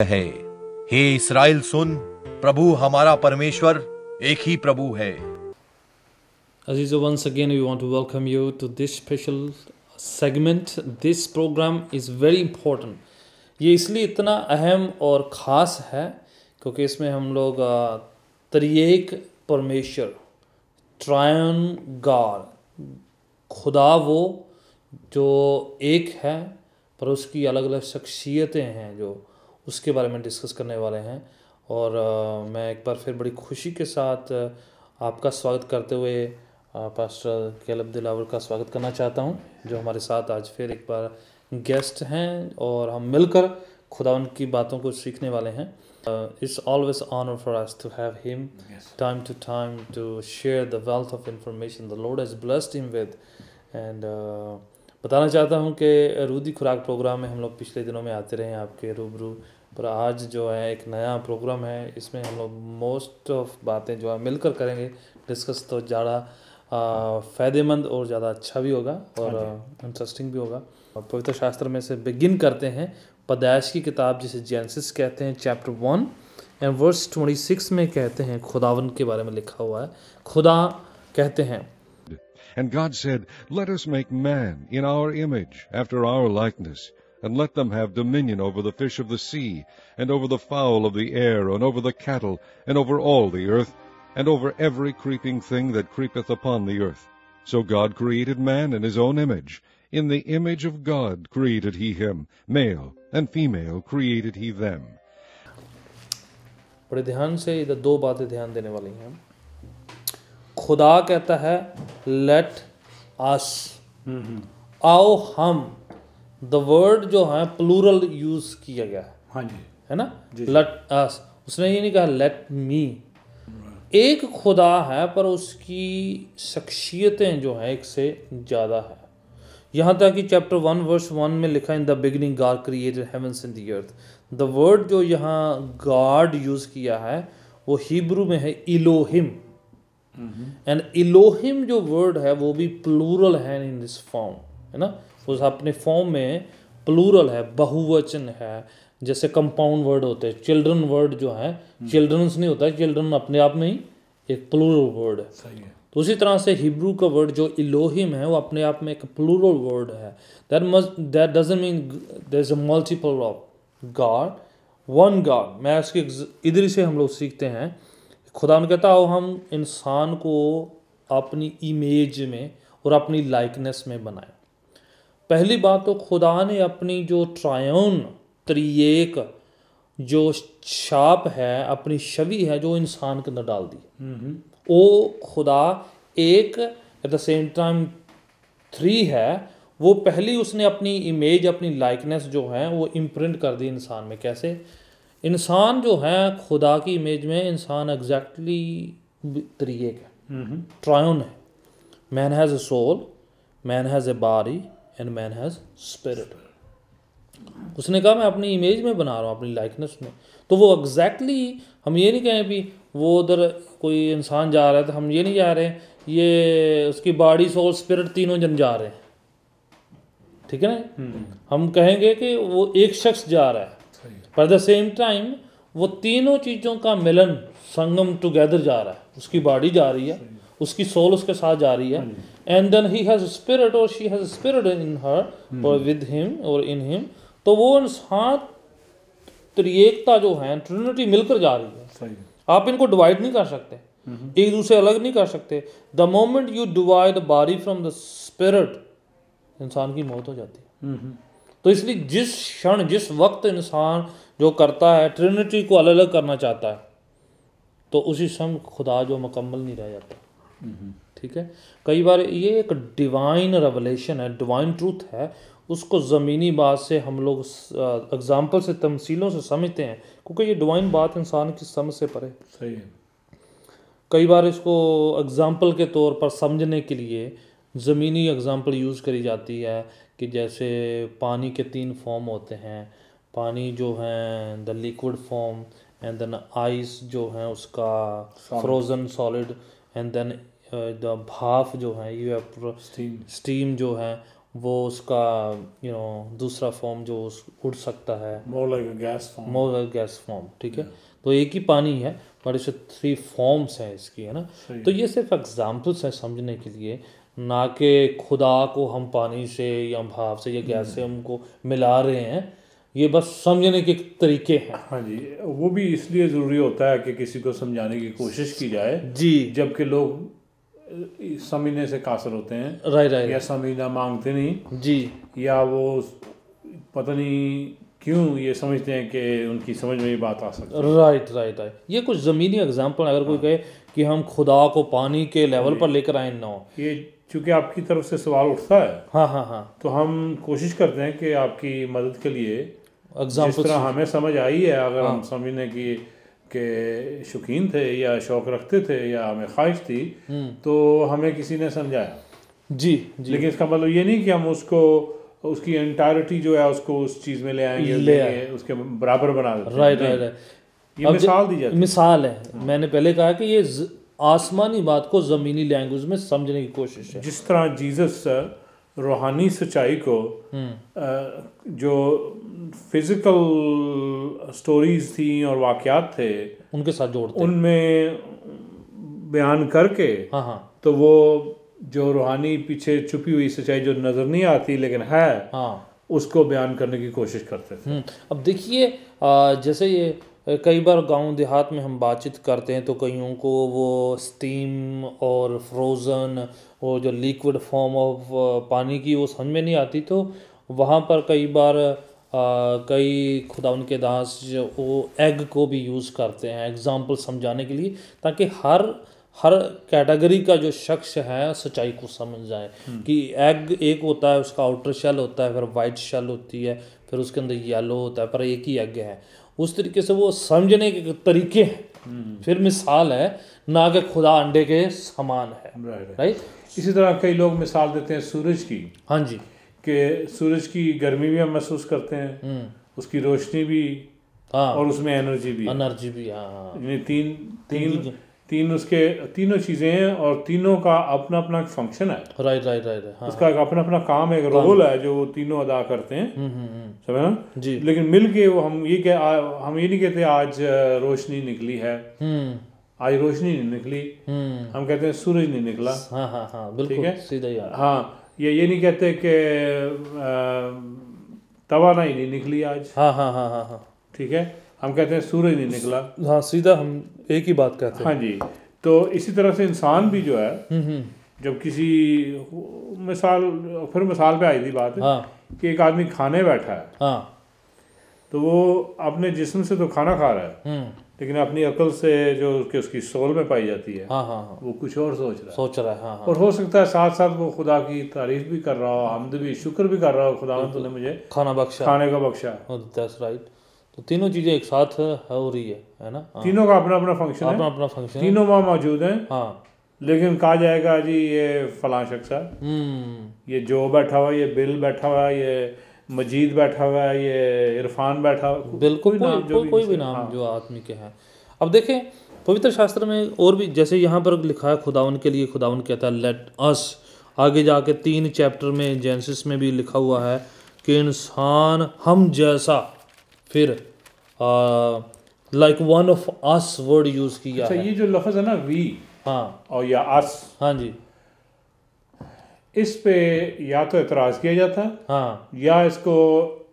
है। हे इस्राएल सुन, प्रभु हमारा परमेश्वर एक ही प्रभु है। Aziza, once again we want to welcome you to this special segment. This program is very important. ये इसलिए इतना अहम और ख़ास है क्योंकि इसमें हम लोग त्रिएक परमेश्वर, ट्रायन गॉड, खुदा वो जो एक है पर उसकी अलग अलग शख्सियतें हैं जो उसके बारे में डिस्कस करने वाले हैं। और मैं एक बार फिर बड़ी खुशी के साथ आपका स्वागत करते हुए पास्टर कैलब दिलावर का स्वागत करना चाहता हूं, जो हमारे साथ आज फिर एक बार गेस्ट हैं और हम मिलकर खुदावंद की बातों को सीखने वाले हैं। It's always honor for us to have him time to time to share the wealth of information the Lord has blessed him with. And बताना चाहता हूं कि रूदी खुराक प्रोग्राम में हम लोग पिछले दिनों में आते रहे हैं आपके रूबरू, पर आज जो है एक नया प्रोग्राम है। इसमें हम लोग मोस्ट ऑफ बातें जो है मिलकर करेंगे डिस्कस, तो ज़्यादा फ़ायदेमंद और ज़्यादा अच्छा भी होगा और इंटरेस्टिंग भी होगा। पवित्र शास्त्र में से बिगिन करते हैं। पैदाइश की किताब जिसे जेनेसिस कहते हैं, चैप्टर 1 एंड वर्स 26 में कहते हैं, खुदावंद के बारे में लिखा हुआ है। खुदा कहते हैं, And God said, Let us make man in our image, after our likeness, and let them have dominion over the fish of the sea, and over the fowl of the air, and over the cattle, and over all the earth, and over every creeping thing that creepeth upon the earth. So God created man in his own image. In the image of God created he him. Male and female created he them. बड़े ध्यान से इधर दो बातें ध्यान देने वाली हैं। खुदा कहता है लेट अस, आओ हम। द वर्ड जो है प्लूरल यूज किया गया है, हाँ जी, है ना, लेट अस। उसने ये नहीं कहा लेट मी। एक खुदा है पर उसकी शख्सियतें जो हैं एक से ज़्यादा है। यहाँ तक कि चैप्टर 1 वर्स 1 में लिखा है, in the beginning God created heavens and the earth. The word जो यहाँ गॉड यूज़ किया है वो हिब्रू में है इलोहिम। एंड इलोहिम जो वर्ड है वो भी प्लूरल है इन दिस फॉर्म, है ना। उस अपने फॉर्म में प्लूरल है, बहुवचन है। जैसे कंपाउंड वर्ड होते हैं, चिल्ड्रन वर्ड जो है चिल्ड्रंस नहीं होता है, चिल्ड्रन अपने आप में ही एक प्लूरल वर्ड है। सही है। तो उसी तरह से हिब्रू का वर्ड जो इलोहिम है वो अपने आप में एक प्लूरल वर्ड है। That doesn't mean there is a multiple of God, one God. मैं इसके इधर से हम लोग सीखते हैं। खुदा ने कहता हो हम इंसान को अपनी इमेज में और अपनी लाइकनेस में बनाए। पहली बात तो खुदा ने अपनी जो ट्रायन त्रिएक जो छाप है, अपनी छवि है जो इंसान के अंदर डाल दी। वो खुदा एक एट द सेम टाइम 3 है। वो पहली उसने अपनी इमेज, अपनी लाइकनेस जो है वो इम्प्रिंट कर दी इंसान में। कैसे? इंसान जो है खुदा की इमेज में इंसान एग्जैक्टली त्रिएक है, ट्रायन है। Man has a soul, man has a body and man has spirit. उसने कहा मैं अपनी इमेज में बना रहा हूँ, अपनी लाइकनेस में। तो वो एग्जैक्टली हम ये नहीं कहें भी वो उधर कोई इंसान जा रहा है तो हम ये नहीं जा रहे हैं ये उसकी बॉडी सोल स्पिरिट तीनों जन जा रहे हैं, ठीक है ना। हम कहेंगे कि वो एक शख्स जा रहा है, पर द सेम टाइम वो तीनों चीज़ों का मिलन, संगम टुगेदर जा रहा है। उसकी बॉडी जा रही है, उसकी सोल उसके साथ जा रही है, and then he has spirit और she has spirit in her और विद हिम और इन हिम। तो वो इंसान त्रिएकता जो है, ट्रिनिटी मिलकर जा रही है। सही है। आप इनको डिवाइड नहीं कर सकते, एक दूसरे अलग नहीं कर सकते। The moment you divide body from the spirit, इंसान की मौत हो जाती है। तो इसलिए जिस क्षण जिस वक्त इंसान जो करता है ट्रिनिटी को अलग अलग करना चाहता है, तो उसी समय खुदा जो मुकम्मल नहीं रह जाता, ठीक है। कई बार ये एक डिवाइन रेवलेशन है, डिवाइन ट्रूथ है, उसको ज़मीनी बात से हम लोग एग्जाम्पल से, तमसीलों से समझते हैं, क्योंकि ये डिवाइन बात इंसान की समझ से परे। सही है। कई बार इसको एग्जाम्पल के तौर पर समझने के लिए ज़मीनी एग्जाम्पल यूज़ करी जाती है कि जैसे पानी के 3 फॉर्म होते हैं। पानी जो है the liquid form, and then ice जो है उसका frozen solid, and then the भाप जो है स्टीम जो है वो उसका दूसरा फॉर्म जो उड़ सकता है, more like a gas form. More gas form, ठीक है। तो एक ही पानी है पर इसे 3 फॉर्म्स हैं इसकी, है ना। तो ये सिर्फ एग्जाम्पल्स हैं समझने के लिए, ना कि खुदा को हम पानी से या भाप से या गैस से हमको मिला रहे हैं, ये बस समझने के तरीके हैं। हाँ जी, वो भी इसलिए ज़रूरी होता है कि किसी को समझाने की कोशिश की जाए, जी, जबकि लोग समझने से कासर होते हैं, राइट राइट, या समझना मांगते नहीं, जी, या वो पता नहीं क्यों ये समझते हैं कि उनकी समझ में ये बात आ सकती है। Right right right. ये कुछ ज़मीनी एग्जाम्पल, अगर कोई कहे कि हम खुदा को पानी के लेवल पर लेकर आए, ना हो। ये चूँकि आपकी तरफ से सवाल उठता है, हाँ हाँ हाँ, तो हम कोशिश करते हैं कि आपकी मदद के लिए जिस एग्जाम्पल, तरह हमें समझ आई है, अगर हम समझने की के शौकीन थे या शौक़ रखते थे या हमें ख्वाहिश थी, तो हमें किसी ने समझाया। जी जी, लेकिन इसका मतलब ये नहीं कि हम उसको उसकी एंटायरिटी जो है उसको उस चीज़ में ले आएंगे, उसके बराबर बना देते हैं। Right right right. ये मिसाल दी जाती है। मिसाल है, मैंने पहले कहा कि ये आसमानी बात को ज़मीनी लैंग्वेज में समझने की कोशिश है। जिस तरह जीसस रूहानी सच्चाई को जो फिजिकल स्टोरीज थी और वाक़यात थे उनके साथ जोड़ते हैं। उनमें बयान करके, हाँ हाँ तो वो जो रूहानी पीछे छुपी हुई सच्चाई जो नज़र नहीं आती लेकिन है, हाँ, उसको बयान करने की कोशिश करते थे। अब देखिए, जैसे ये कई बार गांव देहात में हम बातचीत करते हैं तो कईयों को वो स्टीम और फ्रोज़न और जो लिक्विड फॉर्म ऑफ पानी की वो समझ में नहीं आती, तो वहाँ पर कई बार कई खुदा उनके दास जो वो एग को भी यूज़ करते हैं एग्जाम्पल समझाने के लिए, ताकि हर कैटेगरी का जो शख्स है सच्चाई को समझ जाए कि एग एक होता है, उसका आउटर शेल होता है, फिर वाइट शेल होती है, फिर उसके अंदर येलो होता है, पर एक ही एग है। उस तरीके से वो समझने के तरीके हैं। फिर मिसाल है, ना कि खुदा अंडे के समान है, राइट। इसी तरह कई लोग मिसाल देते हैं सूरज की, हाँ जी, कि सूरज की गर्मी भी हम महसूस करते हैं, उसकी रोशनी भी, हाँ, और उसमें एनर्जी भी, हाँ, यानी तीन उसके तीनों चीज़ें हैं और तीनों का अपना अपना एक फंक्शन है। राइट राइट राइट, हाँ, उसका एक अपना अपना काम है, एक रोल है जो वो तीनों अदा करते हैं, समझ ना जी। लेकिन मिल के वो हम ये नहीं कहते आज रोशनी निकली है, आज रोशनी नहीं निकली, हम कहते हैं सूरज नहीं निकला। हाँ हाँ हाँ, बिल्कुल, ठीक है, सीधा यार। हाँ, ये नहीं कहते कि तवानाई नहीं निकली आज, हाँ हाँ हाँ हाँ हाँ, ठीक है, हम कहते हैं सूरज नहीं निकला। हाँ, सीधा हम एक ही बात कहते हैं। हाँ जी, तो इसी तरह से इंसान भी जो है, जब किसी मिसाल पे आई थी बात, हाँ, कि एक आदमी खाने बैठा है, हाँ, तो वो अपने जिस्म से तो खाना खा रहा है, लेकिन अपनी अकल से जो कि उसकी सोल में पाई जाती है, हाँ हाँ हाँ, वो कुछ और सोच रहा है। हाँ हाँ, और हो सकता है साथ साथ वो खुदा की तारीफ भी कर रहा हो, हमद भी, शुक्र भी कर रहा हो, खुदा तूने मुझे खाना बख्शा, खाने का बख्शा। That's right. तो तीनों चीज़ें एक साथ हो रही है ना। हाँ, तीनों का अपना अपना फंक्शन अपना है, अपना फंक्शन, तीनों वहाँ मौजूद हैं, हाँ, लेकिन कहा जाएगा जी ये फलां शख्स है, ये जो बैठा हुआ है, ये बिल बैठा हुआ है, ये मजीद बैठा हुआ है, ये इरफान बैठा हुआ है, बिल्कुल, कोई भी नाम जो आदमी के हैं। अब देखें पवित्र शास्त्र में और भी, जैसे यहाँ पर लिखा है खुदावन के लिए, खुदावन कहता है लेट अस। आगे जाके 3 चैप्टर में जेनेसिस में भी लिखा हुआ है कि इंसान हम जैसा, फिर like one of us word use किया अच्छा, है। ये जो लफ्ज़ है ना वी, हाँ, और या अस, हाँ जी, इस पे या तो एतराज़ किया जाता है, हाँ, या इसको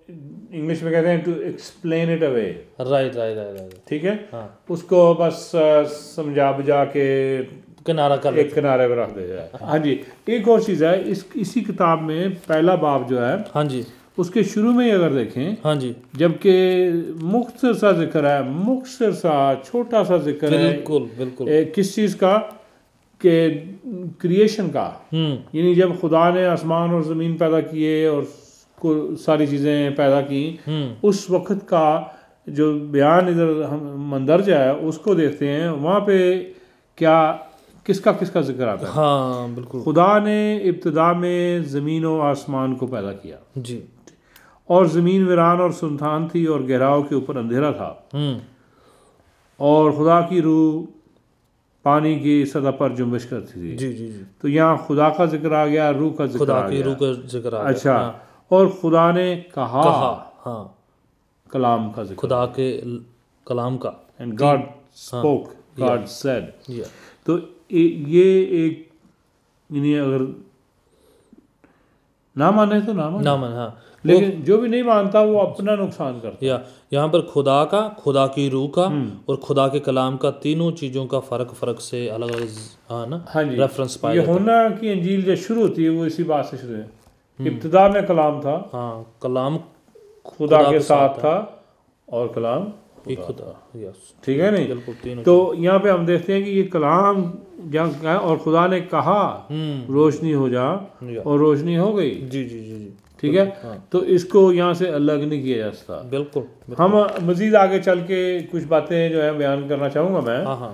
इंग्लिश में कहते हैं to explain it away. Right right right, ठीक है, हाँ, उसको बस समझा बुझा के किनारा कर एक किनारे पर रख दे जाए। हाँ जी, एक और चीज़ है, इसी किताब में पहला बाब जो है, हाँ जी, उसके शुरू में ही अगर देखें, हाँ जी, जबकि मुख्तसर सा जिक्र है, मुख्तसर सा छोटा सा जिक्र है, बिल्कुल बिल्कुल, किस चीज़ का, के क्रिएशन का, यानी जब खुदा ने आसमान और ज़मीन पैदा किए और सारी चीज़ें पैदा की, उस वक्त का जो बयान इधर हम मंदरज है उसको देखते हैं, वहाँ पे क्या किसका जिक्र आता है। हाँ बिल्कुल, खुदा ने इब्तिदा में ज़मीन और आसमान को पैदा किया, जी, और ज़मीन वीरान और सुनसान थी और गहराव के ऊपर अंधेरा था, और खुदा की रूह पानी की सतह पर जुम्बिश करती थी। जी जी जी। तो यहाँ खुदा का जिक्र आ गया, रूह का जिक्र खुदा आ की गया। रूह का जिक्र आ गया। अच्छा, हाँ, और खुदा ने कहा, हाँ, कलाम का जिक्र, खुदा के कलाम का। And God spoke, God said. या तो ये एक, यानी अगर ना माने तो ना माने, नाम है, हाँ। लेकिन जो भी नहीं मानता वो अपना नुकसान करता है। या यहाँ पर खुदा का, खुदा की रूह का और खुदा के कलाम का, तीनों चीज़ों का फ़र्क से अलग अलग, हाँ ना, हाँ जी, रेफरेंस पाया ये जाता है। होना की अंजील जब शुरू होती है वो इसी बात से शुरू है, इब्तिदा में कलाम था, हाँ, कलाम खुदा के साथ था, और कलाम एक खुदा। यस, ठीक है नहीं। बिल्कुल तीनों। तो यहाँ पे हम देखते हैं कि ये कलाम जहाँ क्या है, और खुदा ने कहा रोशनी हो जा, या। और रोशनी हो गई। जी जी जी जी, ठीक है, तो इसको यहाँ से अलग नहीं किया जा सकता। बिल्कुल। हम मजीद आगे चल के कुछ बातें जो है बयान करना चाहूँगा मैं, हाँ हाँ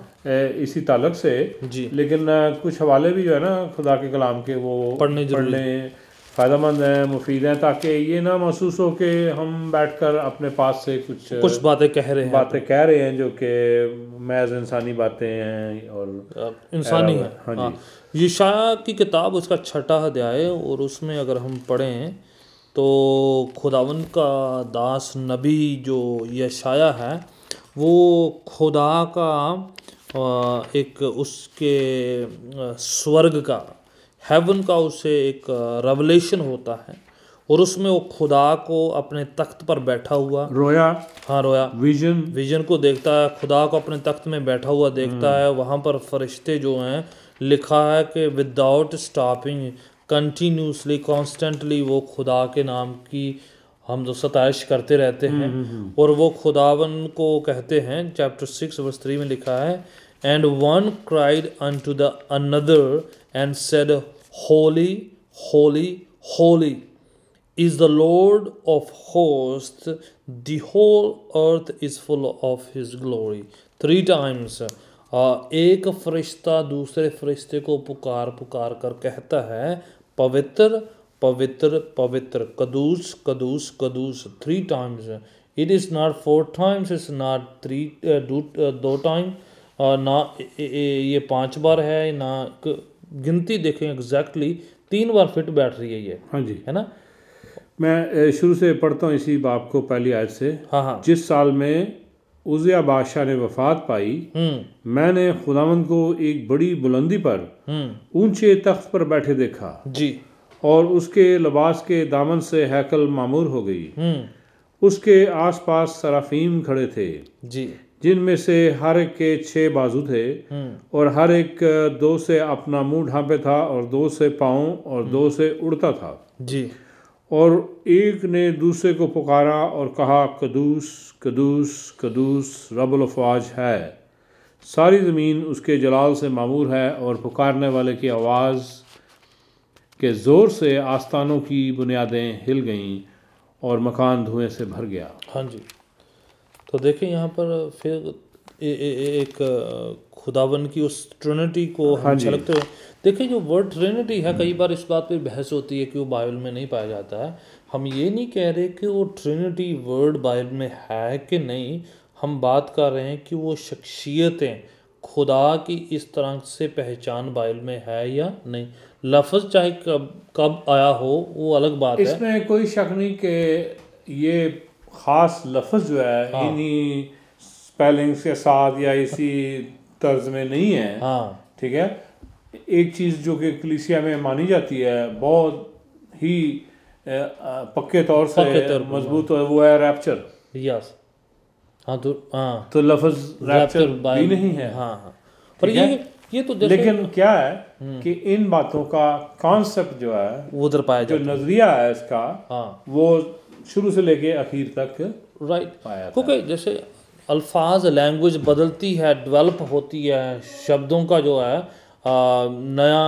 इसी ताल्लुक से, जी, लेकिन कुछ हवाले भी जो है ना खुदा के कलाम के वो पढ़ने फ़ायदेमंद हैं, मुफीद हैं, ताकि ये ना महसूस हो कि हम बैठकर अपने पास से कुछ बातें कह रहे हैं, जो कि महज इंसानी बातें हैं और इंसानी है। हाँ जी। हाँ, यशाया की किताब उसका 6वां अध्याय, और उसमें अगर हम पढ़ें तो खुदावन का दास नबी जो यशाया है वो खुदा का एक उसके स्वर्ग का, हेवन का उसे एक रेवलेशन होता है, और उसमें वो खुदा को अपने तख्त पर बैठा हुआ, रोया, हाँ रोया, विजन को देखता है, खुदा को अपने तख्त में बैठा हुआ देखता है। वहाँ पर फरिश्ते जो हैं, लिखा है कि विदाउट स्टॉपिंग, कंटिन्यूसली, कॉन्स्टेंटली वो खुदा के नाम की हम तो सताइश करते रहते हैं, और वो खुदावन को कहते हैं। चैप्टर 6 वर्स 3 में लिखा है, and one cried unto the another and said, Holi Holi Holi is the Lord of hosts, the whole earth is full of his glory. 3 times एक फरिश्ता दूसरे फरिश्ते को पुकार कर कहता है, पवित्र पवित्र पवित्र, कदूस कदूस कदूस, 3 times. It is not 4 times, it's not 2 times, ना ये 5 बार है, ना गिनती देखें एग्जैक्टली 3 बार फिट बैठ रही है ये, हाँ जी, है ना। मैं शुरू से पढ़ता हूँ इसी बाप को, पहली आयत से। हाँ हाँ, जिस साल में उज़िया बादशाह ने वफात पाई, मैंने खुदावंद को एक बड़ी बुलंदी पर ऊंचे तख्त पर बैठे देखा जी, और उसके लिबास के दामन से हैकल मामूर हो गई। उसके आसपास सराफीम खड़े थे जी, जिनमें से हर एक के 6 बाजू थे, और हर एक 2 से अपना मुंह ढांपे था, और 2 से पाँव, और 2 से उड़ता था जी। और एक ने दूसरे को पुकारा और कहा, कदूस कदूस कदूस रब्बुल अफ़वाज है, सारी ज़मीन उसके जलाल से मामूर है। और पुकारने वाले की आवाज़ के ज़ोर से आस्तानों की बुनियादें हिल गईं और मकान धुएं से भर गया। हाँ जी, तो देखें यहाँ पर फिर एक खुदावन की उस ट्रिनिटी को हम झलकते हुए देखिए। जो वर्ड ट्रिनिटी है, कई बार इस बात पे बहस होती है कि वो बाइबल में नहीं पाया जाता है। हम ये नहीं कह रहे कि वो ट्रिनिटी वर्ड बाइबल में है कि नहीं, हम बात कर रहे हैं कि वो शख्सियतें खुदा की इस तरह से पहचान बाइबल में है या नहीं। लफ्ज़ चाहे कब आया हो वो अलग बात है, इसमें कोई शक नहीं कि ये ख़ास लफ्ज़ जो है इन्हीं स्पेलिंग्स के साथ या इसी तर्ज में नहीं है। हाँ, ठीक है, एक चीज़ जो कि कलीसिया में मानी जाती है बहुत ही पक्के तौर से मजबूत है, वो है रैप्चर। यस, हाँ, तो लफ्ज़ रैप्चर भी नहीं है। हाँ हाँ, पर ये तो लेकिन क्या है कि इन बातों का कॉन्सेप्ट जो है वो उधर पाया जो नजरिया है इसका, हाँ, वो शुरू से लेके आखिर तक राइट पाया। क्योंकि जैसे अल्फाज, लैंग्वेज बदलती है, डेवलप होती है, शब्दों का जो है नया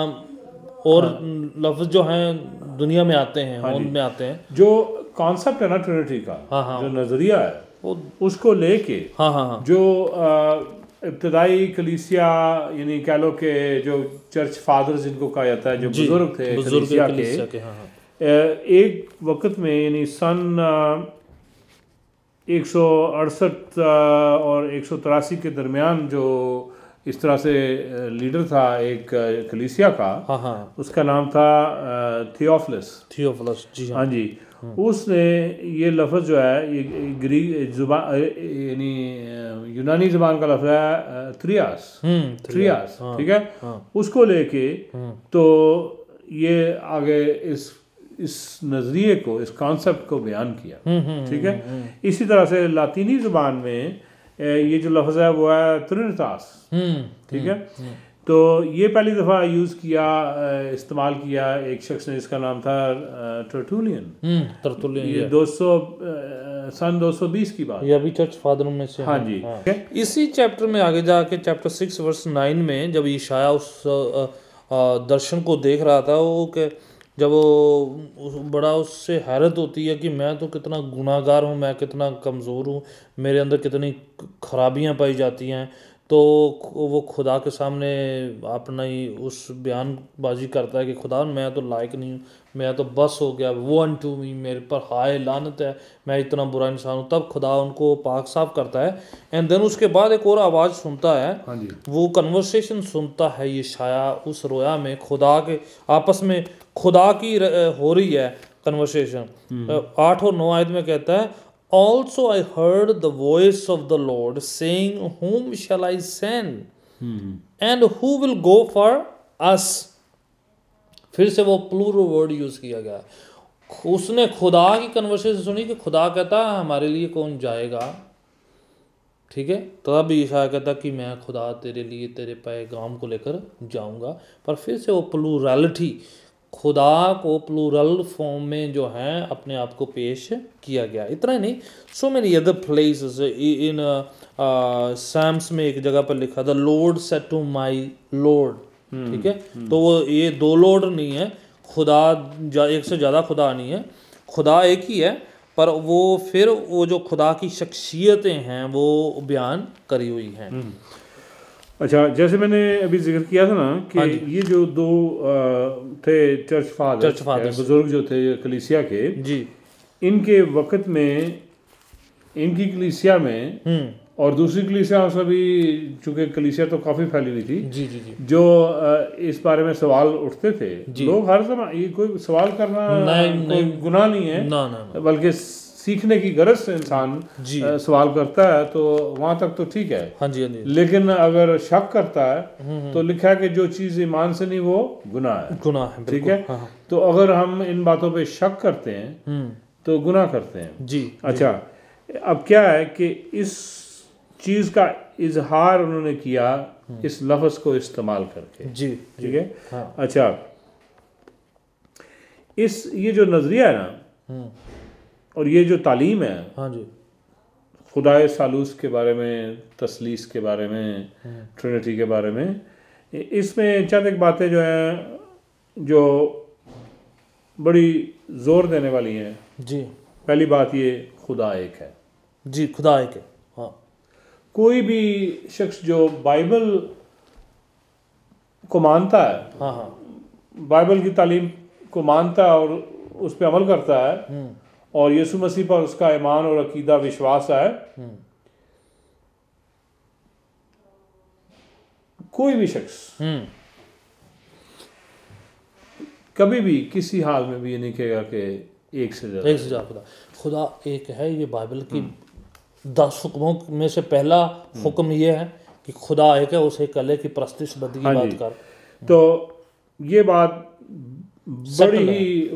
और लफ्ज़ जो हैं दुनिया में आते हैं, होंद में आते हैं। जो कॉन्सेप्ट है ना ट्रिनिटी का, जो नजरिया है वो उसको लेके जो इब्तदाई कलीसिया, यानी कह लो कि जो चर्च फादर्स जिनको कहा जाता है, जो बुजुर्ग थे कलीसिया के, एक वक्त में यानी सन 168 और 183 के दरमियान जो इस तरह से लीडर था एक कलीसिया का, हाँ हाँ उसका नाम था थियोफिलस। थियोफिलस, जी हाँ जी, उसने ये लफ्ज़ जो है ये ग्रीक जुबान यानी यूनानी ज़बान का लफ्ज़ है थ्रियास, थ्रियास, ठीक है, उसको लेके तो ये आगे इस नज़रिए को, इस कॉन्सेप्ट को बयान किया, ठीक है। इसी तरह से लातीनी ज़ुबान में ये जो लफ्ज़ है वो है ट्रिनिटास, ठीक है। तो ये पहली दफ़ा यूज़ किया, इस्तेमाल किया एक शख्स ने, जिसका नाम था टर्टुलियन। ये 200 सन 220 की बात, ये अभी चर्च फादरों में से। हाँ जी। इसी चैप्टर में आगे जाके चैप्टर 6 वर्स 9 में जब यशायाह उस दर्शन को देख रहा था, वो जब वो बड़ा उससे हैरत होती है कि मैं तो कितना गुनाहगार हूँ, मैं कितना कमज़ोर हूँ, मेरे अंदर कितनी खराबियाँ पाई जाती हैं, तो वो खुदा के सामने अपना ही उस बयानबाजी करता है कि खुदा मैं तो लायक नहीं हूँ, मैं तो बस हो गया, वो अनटू मी, मेरे पर हाय लानत है, मैं इतना बुरा इंसान हूँ। तब खुदा उनको पाक साफ करता है। एंड देन उसके बाद एक और आवाज़ सुनता है, हाँ जी, वो कन्वर्सेशन सुनता है यशायाह उस रोया में, खुदा के आपस में खुदा की हो रही है कन्वर्सेशन। 8 और 9 आयत में कहता है, Also I heard the voice of the Lord saying, Whom shall I send? And who will go for us? फिर से वो प्लूरल वर्ड यूज किया गया। उसने खुदा की कन्वर्सेशन सुनी कि खुदा कहता है हमारे लिए कौन जाएगा, ठीक है। तब यशायाह कहता कि मैं खुदा तेरे लिए तेरे पैगाम को लेकर जाऊंगा। पर फिर से वो प्लूरैलिटी, खुदा को प्लूरल फॉर्म में जो है अपने आप को पेश किया गया। इतना ही नहीं, so many other places in Psalms में एक जगह पर लिखा the Lord said to my Lord, ठीक है। तो वो ये 2 लॉर्ड नहीं है, खुदा एक से ज़्यादा खुदा नहीं है, खुदा एक ही है, पर वो फिर वो जो खुदा की शख्सियतें हैं वो बयान करी हुई हैं। अच्छा, जैसे मैंने अभी जिक्र किया था ना कि ये जो 2 थे चर्च फादर बुजुर्ग जो थे कलीसिया के जी, इनके वक्त में इनकी कलीसिया में और दूसरी कलीसिया में भी, चूंकि कलीसिया तो काफ़ी फैली हुई थी, जी जी जी, जो इस बारे में सवाल उठते थे, लोग हर समय, ये कोई सवाल करना कोई गुनाह नहीं है, ना, बल्कि सीखने की गरज से इंसान सवाल करता है तो वहाँ तक तो ठीक है। हाँ जी, हाँ जी। लेकिन अगर शक करता है तो लिखा है कि जो चीज़ ईमान से नहीं वो गुनाह है, ठीक है। हाँ। तो अगर हम इन बातों पे शक करते हैं तो गुनाह करते हैं जी। अच्छा, अब क्या है कि इस चीज़ का इजहार उन्होंने किया इस लफ्ज़ को इस्तेमाल करके जी, ठीक है। हाँ। अच्छा, ये जो नज़रिया है ना और ये जो तालीम है, हाँ जी, खुदाए सालूस के बारे में, तसलीस के बारे में, ट्रिनिटी के बारे में, इसमें चंद एक बातें जो हैं जो बड़ी ज़ोर देने वाली हैं जी। पहली बात ये, खुदा एक है जी, खुदा एक है। हाँ, कोई भी शख्स जो बाइबल को मानता है, हाँ हाँ, बाइबल की तालीम को मानता है और उस पर अमल करता है और यीशु मसीह पर उसका ईमान और अकीदा विश्वास है, कोई भी शख्स कभी भी किसी हाल में भी ये नहीं कहेगा कि एक से ज्यादा खुदा एक है। ये बाइबल की 10 हुक्मों में से पहला हुक्म ये है कि खुदा एक है, उसे कले की परस्तिश बदी की बात कर। तो ये बात बड़ी ही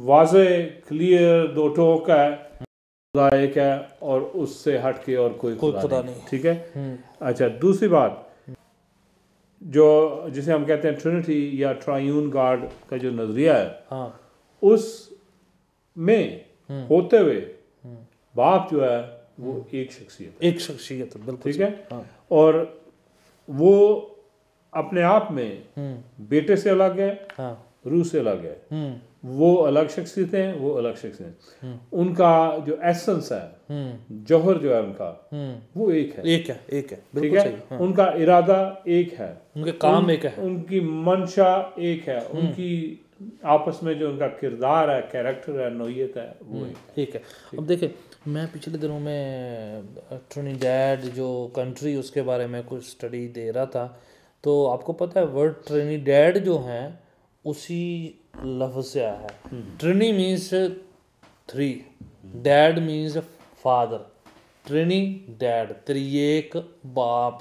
वाज़े, क्लियर, 2 टोक है, खुदा एक है और उससे हट के और कोई खुदा नहीं, ठीक है। अच्छा, दूसरी बात जो जिसे हम कहते हैं ट्रिनिटी या ट्रायून गॉड का जो नजरिया है, हाँ, उसमें होते हुए बाप जो है वो एक शख्सियत है, बिल्कुल ठीक है। हाँ। और वो अपने आप में बेटे से अलग है, हाँ, रूह से अलग है, वो अलग शख्सियतें हैं, वो अलग शख्सियतें, उनका जो एसेंस है, जौहर जो है उनका, वो एक है, ठीक है। हाँ। उनका इरादा एक है, उनके काम एक है, उनकी मंशा एक है, उनकी आपस में जो उनका किरदार है, कैरेक्टर है, नोयत है, वो एक है। अब देखें मैं पिछले दिनों में ट्रिनिडैड जो कंट्री उसके बारे में कुछ स्टडी दे रहा था, तो आपको पता है वर्ड ट्रिनिडैड जो है उसी लफ्ज़ से आया है। Trini means 3, dad means father, trini dad त्रिएक बाप,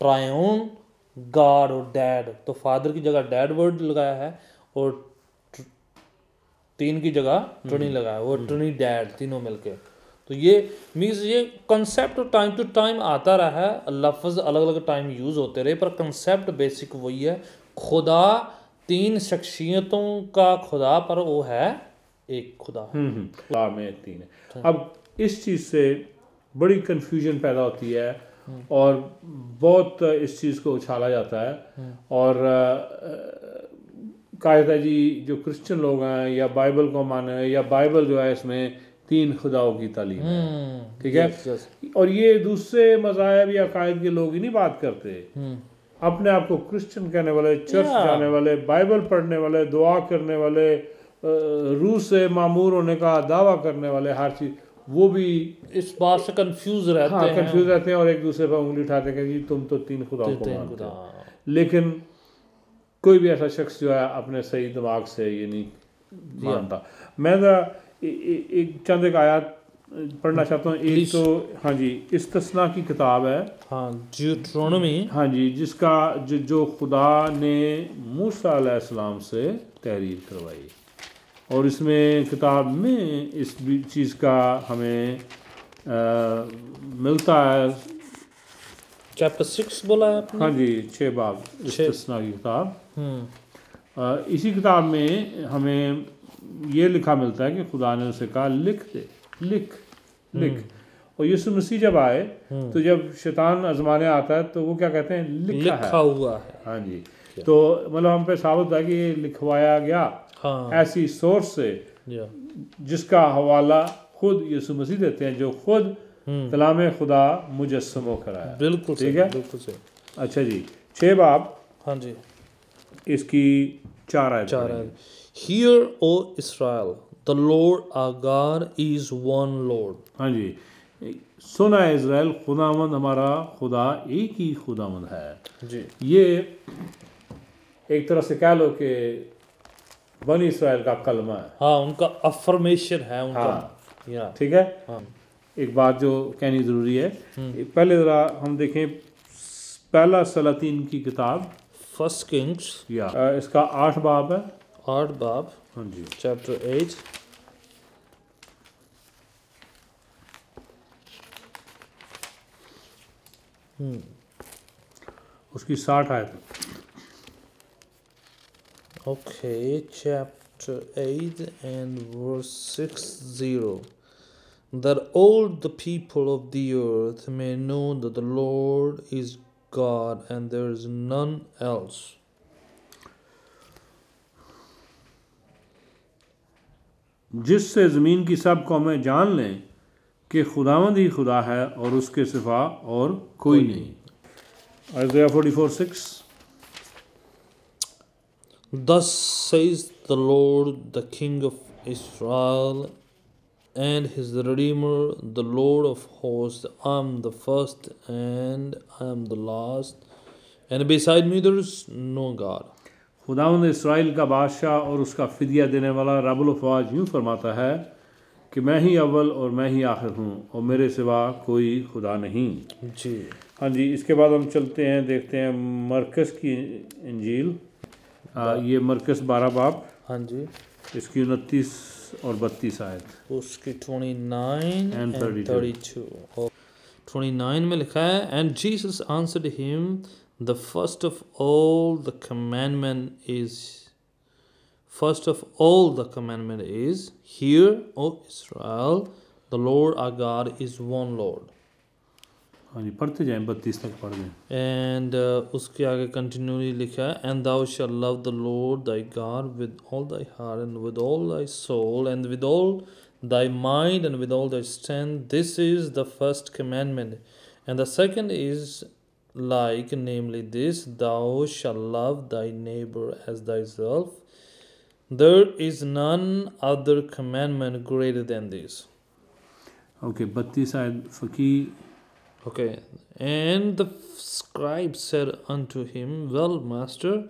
ट्रायोन गॉड और डैड, तो फादर की जगह डैड वर्ड लगाया है और 3 की जगह ट्रिनी लगाया, वो ट्रिनी डैड तीनों मिलके। तो ये मीन्स ये कंसेप्ट टाइम टू टाइम आता रहा है, लफ्ज़ अलग अलग टाइम यूज़ होते रहे, पर कंसेप्ट बेसिक वही है। खुदा 3 शख्सियतों का खुदा, पर वो है एक खुदा। खुदा में 3 है। अब इस चीज़ से बड़ी कन्फ्यूजन पैदा होती है और बहुत इस चीज़ को उछाला जाता है, और कहा जाता है जी जो क्रिश्चियन लोग हैं या बाइबल को माने, या बाइबल जो है इसमें 3 खुदाओं की तालीम है, ठीक है। और ये दूसरे मज़ाहब या अकायद के लोग ही नहीं बात करते, अपने आप को क्रिश्चियन कहने वाले, चर्च जाने वाले, बाइबल पढ़ने वाले, दुआ करने वाले, रूह से मामूर होने का दावा करने वाले, हर चीज़ वो भी इस बात से कंफ्यूज रहते हैं। कंफ्यूज रहते हैं और एक दूसरे पर उंगली उठाते हैं कि तुम तो 3 खुदाओं को मानते हो। लेकिन कोई भी ऐसा शख्स जो है अपने सही दिमाग से ये नहीं मानता। मैं एक चंद एक आयत पढ़ना चाहता हूँ। एक तो हाँ जी इस्तिस्ना की किताब है, हाँ ड्यूटरोनोमी, हाँ जी, जिसका जो खुदा ने मूसा अलैहिस्सलाम से तहरीर करवाई, और इसमें किताब में इस चीज़ का हमें मिलता है। चैप्टर 6 बोला है आपने? हाँ जी 6 बाब इस्तिस्ना की किताब। इसी किताब में हमें ये लिखा मिलता है कि खुदा ने उसे कहा लिख दे, लिख। और यीशु मसीह जब आए तो जब शैतान आजमाने आता है तो वो क्या कहते हैं, लिखा हुआ है। हाँ जी, तो मतलब हम पे साबित होता है कि ये लिखवाया गया ऐसी सोर्स से जिसका हवाला खुद यीशु मसीह देते हैं, जो खुद कलाम खुदा मुजस्सम होकर आया। बिल्कुल ठीक है, बिल्कुल सही। अच्छा जी 6 बाब, हाँ जी, इसकी 4 आयत। Hear, O Israel, the Lord our God is one Lord. हाँ जी, सुना है इज़राइल, खुदावंद हमारा खुदा एक ही खुदावंद है जी। ये एक तरह से कह लो कि बनी इस्राइल का कलमा है। हाँ, उनका अफर्मेशन है उनका। हाँ, ठीक है। हाँ। एक बात जो कहनी ज़रूरी है, पहले ज़रा हम देखें पहला सलातीन की किताब, फर्स्ट किंग्स, इसका 8 बाब है। 8 बाब, हाँ जी, चैप्टर 8। उसकी 60 आयत। Okay, chapter 8 and verse 60. That all the people of the earth may know that the Lord is God and there is none else. जिससे ज़मीन की सब कौमें जान लें कि खुदावंद ही खुदा है और उसके सिवा और कोई नहीं। Isaiah 44:6। Thus says the Lord, the King of Israel and his Redeemer, the Lord of hosts, I am the first and I am the last, and beside me there is no God. खुदावंद Israel का बादशाह और उसका फिदिया देने वाला रब्बुल अफ़वाज यूँ फरमाता है कि मैं ही अव्वल और मैं ही आखिर हूँ और मेरे सिवा कोई खुदा नहीं। जी हाँ जी, इसके बाद हम चलते हैं, देखते हैं मरकस की इंजील। ये मरकस 12 बाब, हाँ जी, इसकी 29 और 32 आयत। उसकी 29 And and 32 और 29 में लिखा है, and Jesus answered him, the first of all the commandment is hear, O Israel, the Lord our God is one Lord. हाँ जी, पढ़ते जाएं, 32 तक पढ़ दें। And उसके आगे continually लिखा है, and thou shalt love the Lord thy God with all thy heart and with all thy soul and with all thy mind and with all thy strength. This is the first commandment. And the second is like, namely this, thou shalt love thy neighbor as thyself. There is none other commandment greater than this. Okay 32 शायद फ़की Okay, and the scribe said unto him, Well, master,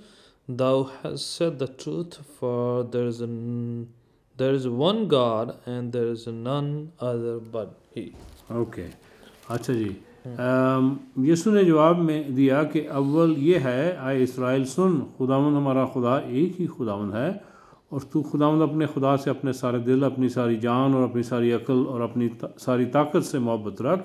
thou hast said the truth, for there is one God, and there is none other but He. Okay अच्छा जी यीशु ने जवाब में दिया कि अव्वल ये है आए इस्राएल सुन, खुदावंद हमारा खुदा एक ही खुदावंद है, और तू खुदावंद अपने खुदा से अपने सारे दिल, अपनी सारी जान और अपनी सारी अकल और अपनी सारी ताकत से मोहब्बत रख।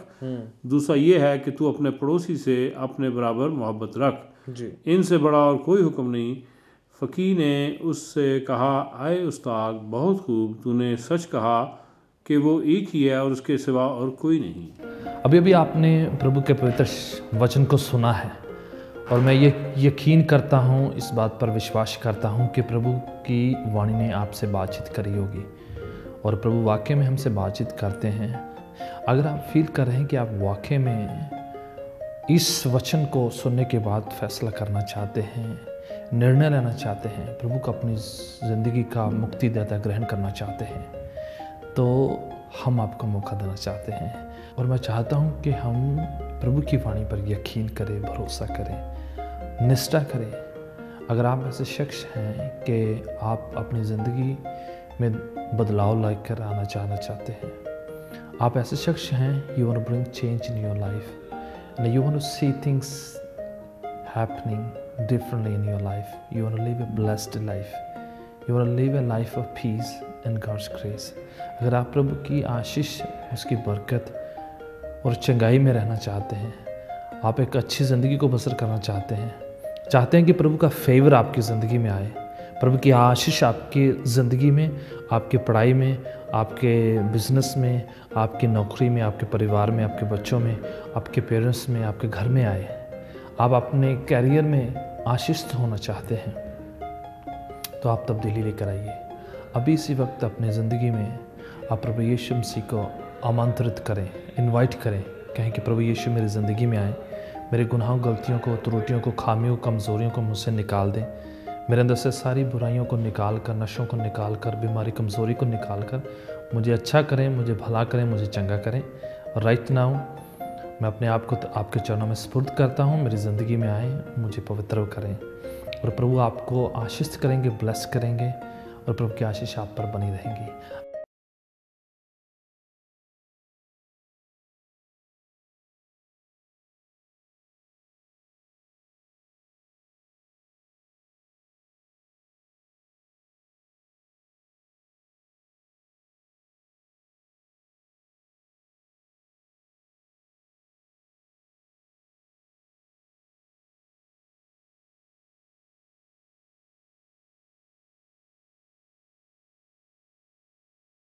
दूसरा ये है कि तू अपने पड़ोसी से अपने बराबर मोहब्बत रख। जी। इनसे बड़ा और कोई हुक्म नहीं। फ़की ने उससे कहा, आए उस्ताद, बहुत खूब, तूने सच कहा कि वो एक ही है और उसके सिवा और कोई नहीं। अभी अभी आपने प्रभु के पवित्र वचन को सुना है, और मैं ये यकीन करता हूँ, इस बात पर विश्वास करता हूँ कि प्रभु की वाणी ने आपसे बातचीत करी होगी, और प्रभु वाकई में हमसे बातचीत करते हैं। अगर आप फील कर रहे हैं कि आप वाकई में इस वचन को सुनने के बाद फैसला करना चाहते हैं, निर्णय लेना चाहते हैं, प्रभु को अपनी ज़िंदगी का मुक्तिदाता ग्रहण करना चाहते हैं, तो हम आपको मौका देना चाहते हैं। और मैं चाहता हूँ कि हम प्रभु की वाणी पर यकीन करें, भरोसा करें, निष्ठा करें। अगर आप ऐसे शख्स हैं कि आप अपनी ज़िंदगी में बदलाव लाकर आना चाहते हैं, आप ऐसे शख्स हैं, you want to bring change in your life and you want to see things happening differently in your life, you want to live a blessed life, you want to live a life of peace and God's grace. अगर आप प्रभु की आशीष, उसकी बरकत और चंगाई में रहना चाहते हैं, आप एक अच्छी ज़िंदगी को बसर करना चाहते हैं कि प्रभु का फेवर आपकी ज़िंदगी में आए, प्रभु की आशीष आपकी ज़िंदगी में, आपकी पढ़ाई में, आपके बिज़नेस में, आपकी नौकरी में, आपके परिवार में, आपके बच्चों में, आपके पेरेंट्स में, आपके घर में आए, आप अपने कैरियर में आशीष होना चाहते हैं, तो आप तब्दीली लेकर आइए। अभी इसी वक्त अपनी ज़िंदगी में आप प्रभु यीशु मसीह को आमंत्रित करें, इनवाइट करें, कहें कि प्रभु यीशु मेरी ज़िंदगी में आए, मेरे गुनाहों, गलतियों को, त्रुटियों को, खामियों, कमज़ोरियों को मुझसे निकाल दें, मेरे अंदर से सारी बुराइयों को निकाल कर, नशों को निकाल कर, बीमारी, कमज़ोरी को निकाल कर मुझे अच्छा करें, मुझे भला करें, मुझे चंगा करें। और राइट नाउ मैं अपने आप को आपके चरणों में सुपुर्द करता हूँ, मेरी ज़िंदगी में आए, मुझे पवित्र करें, और प्रभु आपको आशीष करेंगे, ब्लेस करेंगे, और प्रभु की आशीष आप पर बनी रहेंगी।